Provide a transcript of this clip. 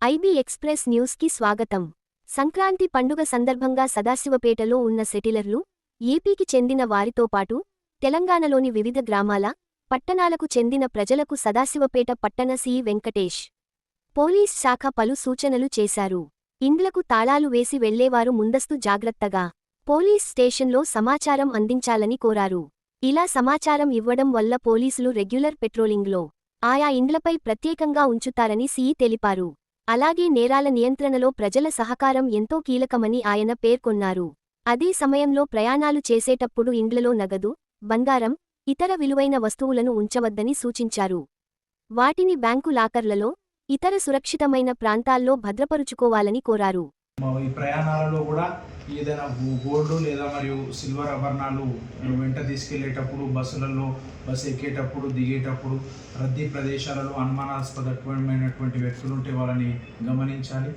IB express న్యూస్కి స్వాగతం. సంక్రాంతి పండుగ సందర్భంగా సదాశివపేటలో ఉన్న సెటిలర్లు, ఏపీకి చెందిన వారితో పాటు తెలంగాణలోని వివిధ గ్రామాల, పట్టణాలకు చెందిన ప్రజలకు సదాశివపేట పట్టణ సీఈ వెంకటేష్ పోలీస్ శాఖ పలు సూచనలు చేశారు. ఇండ్లకు తాళాలు వేసి వెళ్లేవారు ముందస్తు జాగ్రత్తగా పోలీస్ స్టేషన్లో సమాచారం అందించాలని కోరారు. ఇలా సమాచారం ఇవ్వడం వల్ల పోలీసులు రెగ్యులర్ పెట్రోలింగ్లో ఆయా ఇండ్లపై ప్రత్యేకంగా ఉంచుతారని సీఈ తెలిపారు. అలాగే నేరాల నియంత్రణలో ప్రజల సహకారం ఎంతో కీలకమని ఆయన పేర్కొన్నారు. అదే సమయంలో ప్రయాణాలు చేసేటప్పుడు ఇండ్లలో నగదు, బంగారం, ఇతర విలువైన వస్తువులను ఉంచవద్దని సూచించారు. వాటిని బ్యాంకు లాకర్లలో, ఇతర సురక్షితమైన ప్రాంతాల్లో భద్రపరుచుకోవాలని కోరారు. ఈ ప్రయాణాలలో కూడా ఏదైనా గోల్డ్ లేదా మరియు సిల్వర్ ఆభరణాలు వెంట తీసుకెళ్లేటప్పుడు బస్సులలో బస్సు ఎక్కేటప్పుడు దిగేటప్పుడు రద్దీ ప్రదేశాలలో అనుమానాస్పదమైనటువంటి వ్యక్తులు ఉంటే వాళ్ళని గమనించాలి.